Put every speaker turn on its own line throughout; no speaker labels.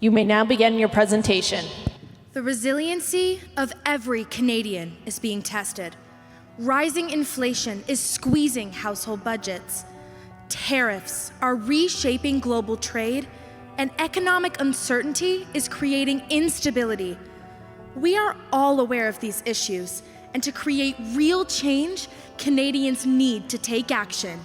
You may now begin your presentation.
The resiliency of every Canadian is being tested. Rising inflation is squeezing household budgets. Tariffs are reshaping global trade, and economic uncertainty is creating instability. We are all aware of these issues, and to create real change, Canadians need to take action.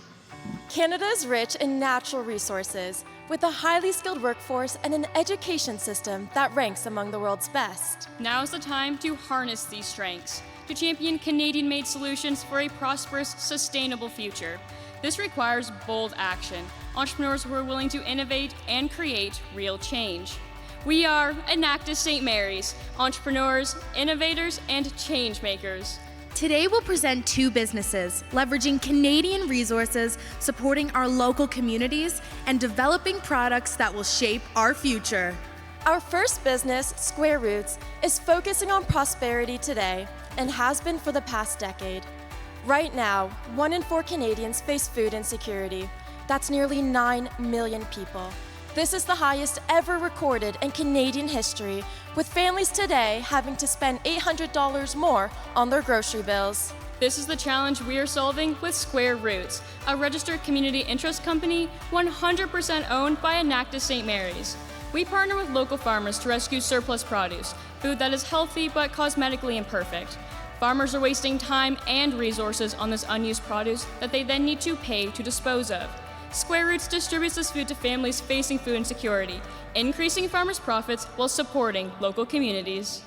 Canada is rich in natural resources, with a highly skilled workforce and an education system that ranks among the world's best.
Now is the time to harness these strengths, to champion Canadian-made solutions for a prosperous, sustainable future. This requires bold action, entrepreneurs who are willing to innovate and create real change. We are Enactus St. Mary's, entrepreneurs, innovators, and change makers.
Today we'll present two businesses leveraging Canadian resources, supporting our local communities, and developing products that will shape our future.
Our first business, Square Roots, is focusing on prosperity today and has been for the past decade. Right now, 1 in 4 Canadians face food insecurity. That's nearly 9 million people. This is the highest ever recorded in Canadian history, with families today having to spend $800 more on their grocery bills.
This is the challenge we are solving with Square Roots, a registered community interest company 100% owned by Enactus St. Mary's. We partner with local farmers to rescue surplus produce, food that is healthy but cosmetically imperfect. Farmers are wasting time and resources on this unused produce that they then need to pay to dispose of. Square Roots distributes this food to families facing food insecurity, increasing farmers' profits while supporting local communities.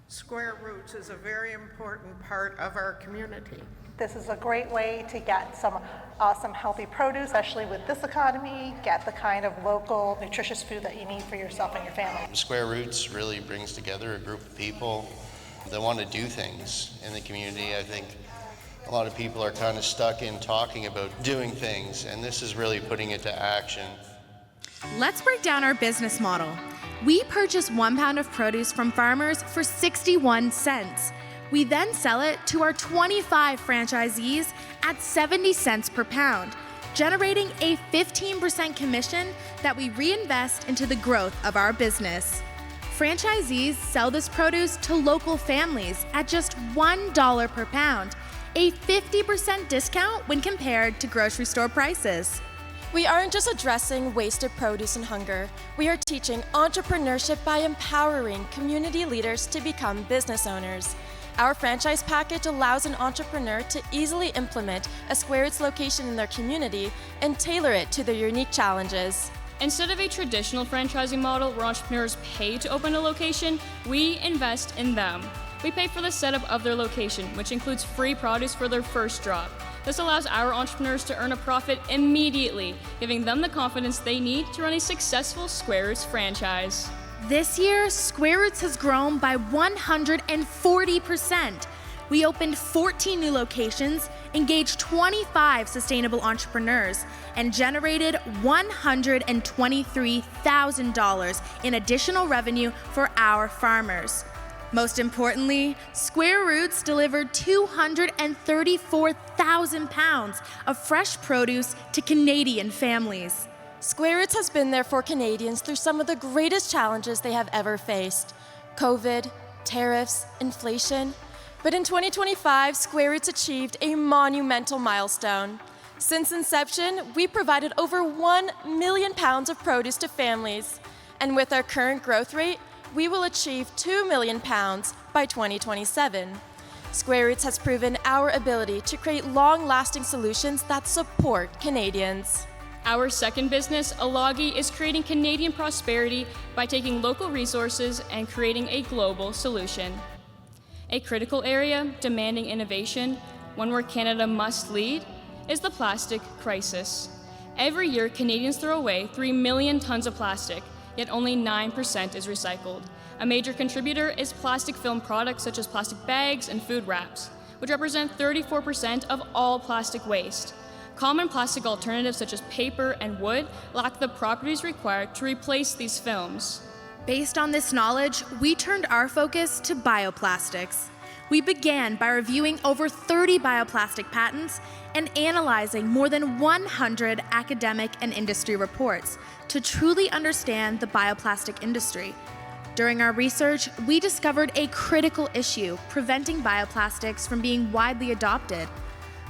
Square Roots is a very important part of our community.
This is a great way to get some awesome healthy produce, especially with this economy, get the kind of local nutritious food that you need for yourself and your family.
Square Roots really brings together a group of people that want to do things in the community. I think a lot of people are kind of stuck in talking about doing things, and this is really putting it to action.
Let's break down our business model. We purchase 1 pound of produce from farmers for 61 cents. We then sell it to our 25 franchisees at 70 cents per pound, generating a 15% commission that we reinvest into the growth of our business. Franchisees sell this produce to local families at just $1 per pound, a 50% discount when compared to grocery store prices.
We aren't just addressing wasted produce and hunger. We are teaching entrepreneurship by empowering community leaders to become business owners. Our franchise package allows an entrepreneur to easily implement a Square Roots location in their community and tailor it to their unique challenges.
Instead of a traditional franchising model where entrepreneurs pay to open a location, we invest in them. We pay for the setup of their location, which includes free produce for their first drop. This allows our entrepreneurs to earn a profit immediately, giving them the confidence they need to run a successful Square Roots franchise.
This year, Square Roots has grown by 140%. We opened 14 new locations, engaged 25 sustainable entrepreneurs, and generated $123,000 in additional revenue for our farmers. Most importantly, Square Roots delivered 234,000 pounds of fresh produce to Canadian families.
Square Roots has been there for Canadians through some of the greatest challenges they have ever faced: COVID, tariffs, inflation. But in 2025, Square Roots achieved a monumental milestone. Since inception, we provided over 1 million pounds of produce to families. And with our current growth rate, we will achieve 2 million pounds by 2027. Square Roots has proven our ability to create long-lasting solutions that support Canadians.
Our second business, Alagi, is creating Canadian prosperity by taking local resources and creating a global solution. A critical area demanding innovation, one where Canada must lead, is the plastic crisis. Every year, Canadians throw away 3 million tons of plastic, yet only 9% is recycled. A major contributor is plastic film products such as plastic bags and food wraps, which represent 34% of all plastic waste. Common plastic alternatives such as paper and wood lack the properties required to replace these films.
Based on this knowledge, we turned our focus to bioplastics. we began by reviewing over 30 bioplastic patents and analyzing more than 100 academic and industry reports to truly understand the bioplastic industry. During our research, we discovered a critical issue preventing bioplastics from being widely adopted.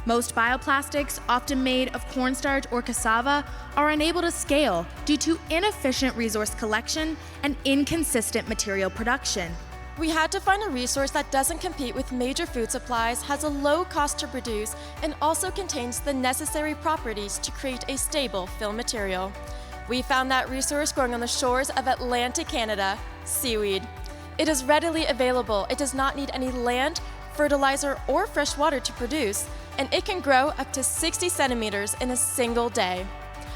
Most bioplastics, often made of cornstarch or cassava, are unable to scale due to inefficient resource collection and inconsistent material production.
We had to find a resource that doesn't compete with major food supplies, has a low cost to produce, and also contains the necessary properties to create a stable film material. We found that resource growing on the shores of Atlantic Canada, seaweed. It is readily available. It does not need any land, fertilizer, or fresh water to produce, and it can grow up to 60 centimeters in a single day.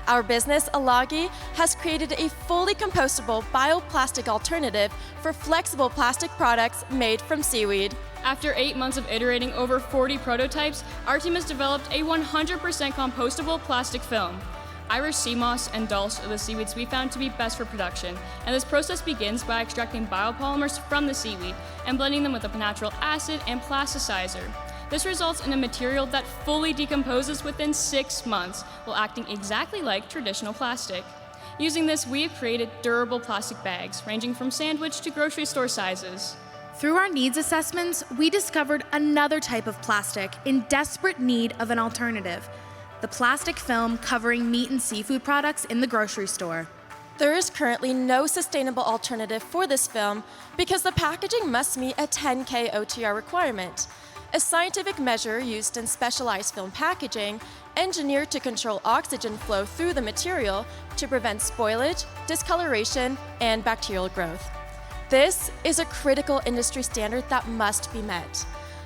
Our business, Alagi, has created a fully compostable bioplastic alternative for flexible plastic products made from seaweed.
After 8 months of iterating over 40 prototypes, our team has developed a 100% compostable plastic film. Irish sea moss and dulse are the seaweeds we found to be best for production, and this process begins by extracting biopolymers from the seaweed and blending them with a natural acid and plasticizer. This results in a material that fully decomposes within 6 months while acting exactly like traditional plastic. Using this, we have created durable plastic bags ranging from sandwich to grocery store sizes.
Through our needs assessments, we discovered another type of plastic in desperate need of an alternative: the plastic film covering meat and seafood products in the grocery store.
There is currently no sustainable alternative for this film because the packaging must meet a 10K OTR requirement, a scientific measure used in specialized film packaging, engineered to control oxygen flow through the material to prevent spoilage, discoloration, and bacterial growth. This is a critical industry standard that must be met.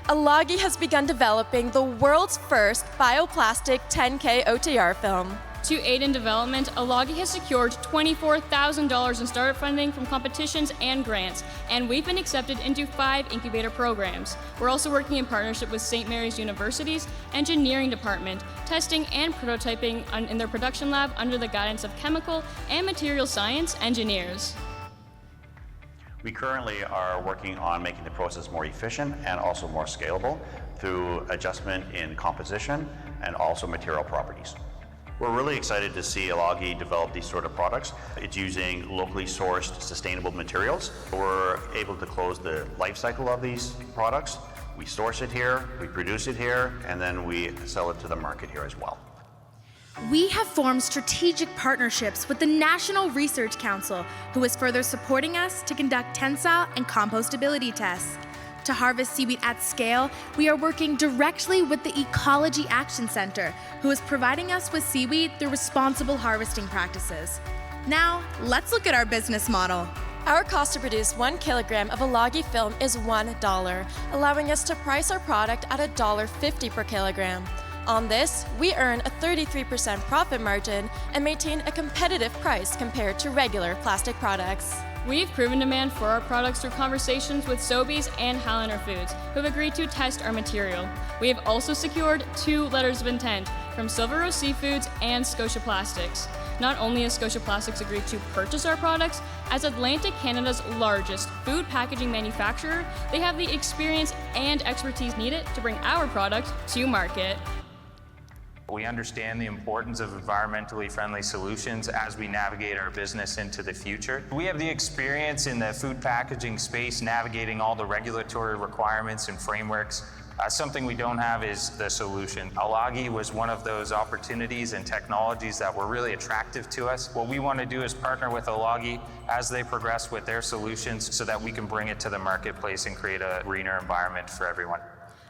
Alagi has begun developing the world's first bioplastic 10K OTR film.
To aid in development, Alagi has secured $24,000 in startup funding from competitions and grants, and we've been accepted into 5 incubator programs. We're also working in partnership with St. Mary's University's engineering department, testing and prototyping in their production lab under the guidance of chemical and material science engineers.
We currently are working on making the process more efficient and also more scalable through adjustment in composition and also material properties. We're really excited to see Alagi develop these sort of products. It's using locally sourced, sustainable materials. We're able to close the life cycle of these products. We source it here, we produce it here, and then we sell it to the market here as well.
We have formed strategic partnerships with the National Research Council, who is further supporting us to conduct tensile and compostability tests. To harvest seaweed at scale, we are working directly with the Ecology Action Center, who is providing us with seaweed through responsible harvesting practices. Now, let's look at our business model.
Our cost to produce 1 kilogram of Alagi film is $1, allowing us to price our product at $1.50 per kilogram. On this, we earn a 33% profit margin and maintain a competitive price compared to regular plastic products.
We've proven demand for our products through conversations with Sobeys and Highlander Foods, who have agreed to test our material. We have also secured 2 letters of intent from Silver Rose Seafoods and Scotia Plastics. Not only has Scotia Plastics agreed to purchase our products, as Atlantic Canada's largest food packaging manufacturer, they have the experience and expertise needed to bring our product to market.
We understand the importance of environmentally friendly solutions as we navigate our business into the future. We have the experience in the food packaging space navigating all the regulatory requirements and frameworks. Something we don't have is the solution. Alagi was one of those opportunities and technologies that were really attractive to us. What we want to do is partner with Alagi as they progress with their solutions so that we can bring it to the marketplace and create a greener environment for everyone.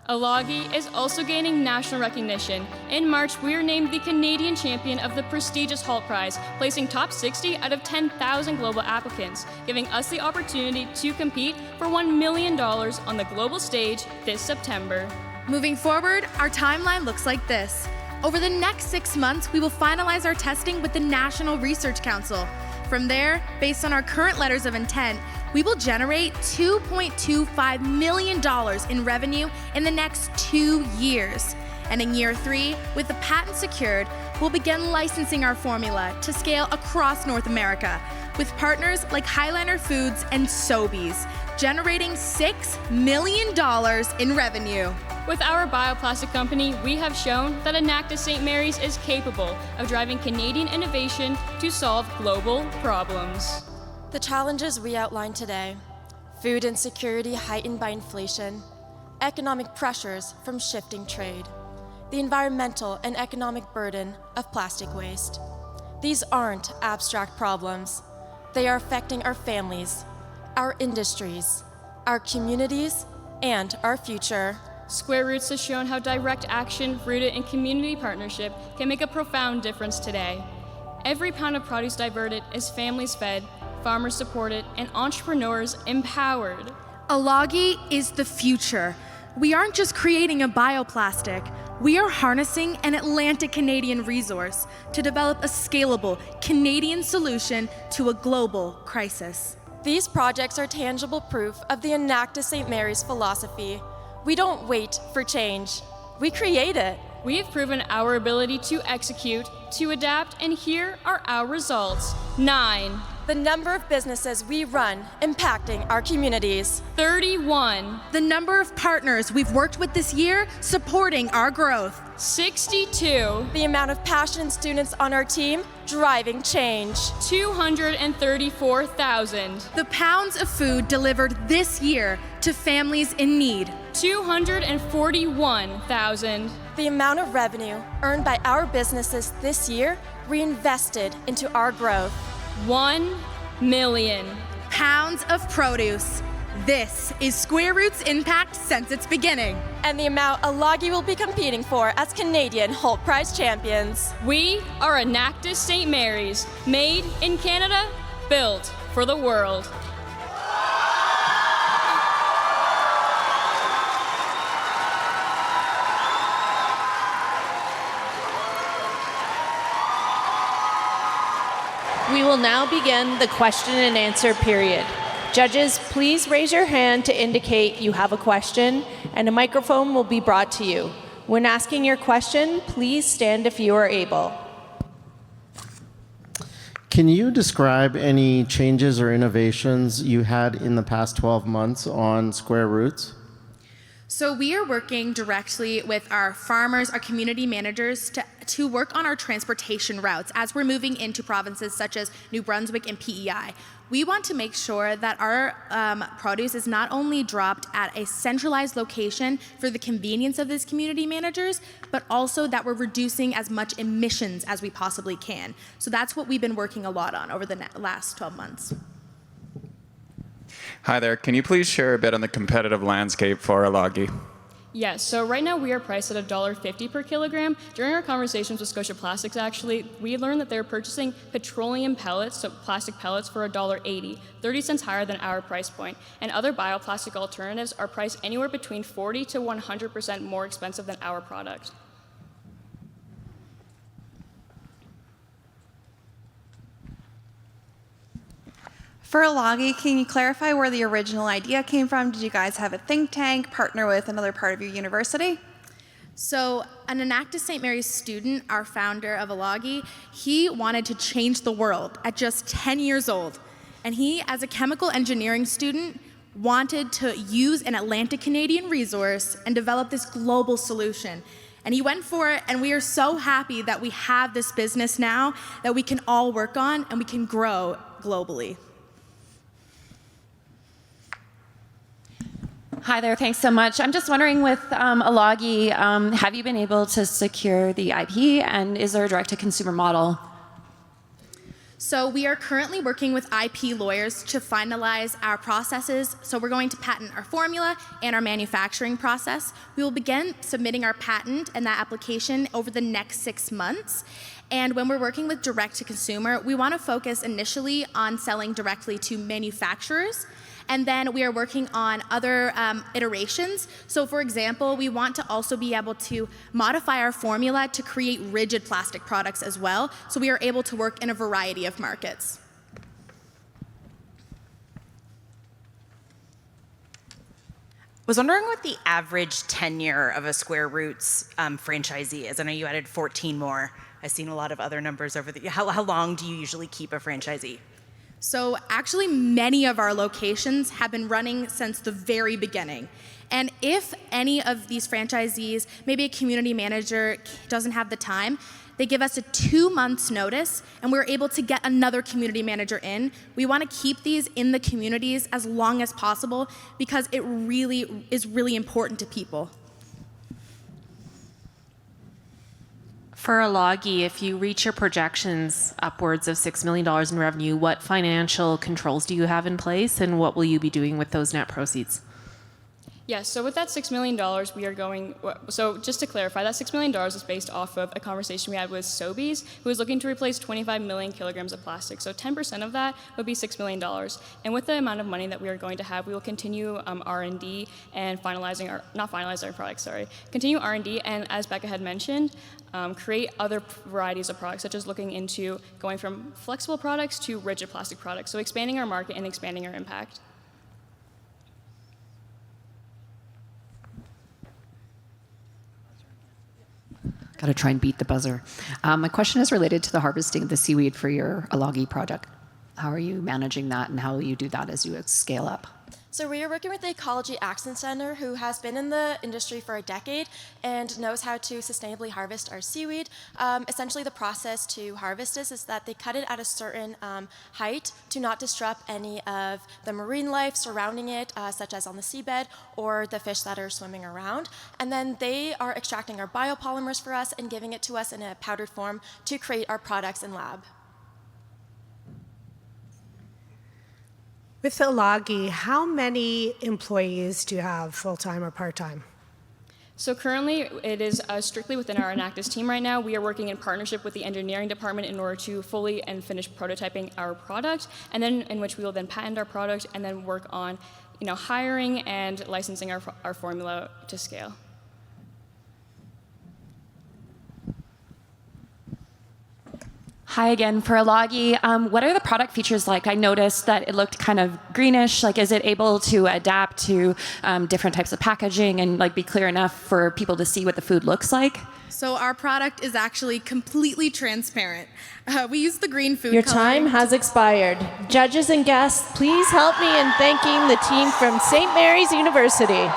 Alagi is also gaining national recognition. In March, we were named the Canadian champion of the prestigious Halt Prize, placing top 60 out of 10,000 global applicants, giving us the opportunity to compete for $1 million on the global stage this September.
Moving forward, our timeline looks like this. Over the next 6 months, we will finalize our testing with the National Research Council. From there, based on our current letters of intent, we will generate $2.25 million in revenue in the next 2 years. And in year 3, with the patent secured, we'll begin licensing our formula to scale across North America with partners like Highliner Foods and Sobeys, generating $6 million in revenue.
With our bioplastic company, we have shown that Enactus St. Mary's is capable of driving Canadian innovation to solve global problems.
The challenges we outlined today, food insecurity heightened by inflation, economic pressures from shifting trade, the environmental and economic burden of plastic waste. These aren't abstract problems. They are affecting our families, our industries, our communities, and our future.
Square Roots has shown how direct action rooted in community partnership can make a profound difference today. Every pound of produce diverted is families fed, farmers supported, and entrepreneurs empowered.
Alagi is the future. We aren't just creating a bioplastic. We are harnessing an Atlantic Canadian resource to develop a scalable Canadian solution to a global crisis.
These projects are tangible proof of the Enactus St. Mary's philosophy. We don't wait for change. We create it.
We have proven our ability to execute, to adapt, and here are our results. 9.
The number of businesses we run impacting our communities.
31.
The number of partners we've worked with this year supporting our growth.
62.
The amount of passionate students on our team driving change.
234,000.
The pounds of food delivered this year to families in need.
241,000.
The amount of revenue earned by our businesses this year reinvested into our growth.
1 million.
Pounds of produce. This is Square Roots' impact since its beginning.
And the amount Alagi will be competing for as Canadian Holt Prize champions.
We are Enactus St. Mary's, made in Canada, built for the world.
We will now begin the question and answer period. Judges, please raise your hand to indicate you have a question, and a microphone will be brought to you. When asking your question, please stand if you are able.
Can you describe any changes or innovations you had in the past 12 months on Square Roots?
So we are working directly with our farmers, our community managers to work on our transportation routes as we're moving into provinces such as New Brunswick and PEI. We want to make sure that our produce is not only dropped at a centralized location for the convenience of these community managers, but also that we're reducing as much emissions as we possibly can. So that's what we've been working a lot on over the last 12 months.
Hi there. Can you please share a bit on the competitive landscape for Alagi?
Yes, so right now we are priced at $1.50 per kilogram. During our conversations with Scotia Plastics, actually, we learned that they're purchasing petroleum pellets, so plastic pellets, for $1.80, 30 cents higher than our price point. And other bioplastic alternatives are priced anywhere between 40 to 100% more expensive than our product.
For Alagi, can you clarify where the original idea came from? Did you guys have a think tank, partner with another part of your university?
So an Enactus St. Mary's student, our founder of Alagi, he wanted to change the world at just 10 years old. And he, as a chemical engineering student, wanted to use an Atlantic Canadian resource and develop this global solution. And he went for it, and we are so happy that we have this business now that we can all work on and we can grow globally.
Hi there, thanks so much. I'm just wondering with Alagi, have you been able to secure the IP, and is there a direct-to-consumer model?
So we are currently working with IP lawyers to finalize our processes. So we're going to patent our formula and our manufacturing process. We will begin submitting our patent and that application over the next 6 months. And when we're working with direct-to-consumer, we want to focus initially on selling directly to manufacturers. And then we are working on other iterations. So for example, we want to also be able to modify our formula to create rigid plastic products as well. So we are able to work in a variety of markets.
Was wondering what the average tenure of a Square Roots franchisee is. I know you added 14 more I've seen a lot of other numbers over the. How long do you usually keep a franchisee?
So actually, many of our locations have been running since the very beginning. And if any of these franchisees, maybe a community manager doesn't have the time, they give us a 2 months notice and we're able to get another community manager in. We want to keep these in the communities as long as possible because it really is really important to people.
For Alagi, if you reach your projections upwards of $6 million in revenue, what financial controls do you have in place and what will you be doing with those net proceeds?
Yes, so with that $6 million, we are going, so just to clarify, that $6 million is based off of a conversation we had with Sobeys, who is looking to replace 25 million kilograms of plastic. So 10% of that would be $6 million. And with the amount of money that we are going to have, we will continue R&D and continue R&D, and as Becca had mentioned, create other varieties of products, such as looking into going from flexible products to rigid plastic products. So expanding our market and expanding our impact.
Got to try and beat the buzzer. My question is related to the harvesting of the seaweed for your Alagi project. How are you managing that and how will you do that as you scale up?
So we are working with the Ecology Action Center, who has been in the industry for a decade and knows how to sustainably harvest our seaweed. Essentially, the process to harvest this is that they cut it at a certain height to not disrupt any of the marine life surrounding it, such as on the seabed or the fish that are swimming around. And then they are extracting our biopolymers for us and giving it to us in a powdered form to create our products in lab.
With Alagi, how many employees do you have, full-time or part-time?
So currently, it is strictly within our Enactus team right now. We are working in partnership with the engineering department in order to fully and finish prototyping our product, and then in which we will then patent our product and then work on, hiring and licensing our formula to scale.
Hi again for Alagi. What are the product features like? I noticed that it looked kind of greenish. Like, is it able to adapt to different types of packaging and be clear enough for people to see what the food looks like?
So our product is actually completely transparent. We use the green food
Your
coloring.
time has expired. Judges and guests, please help me in thanking the team from St. Mary's University.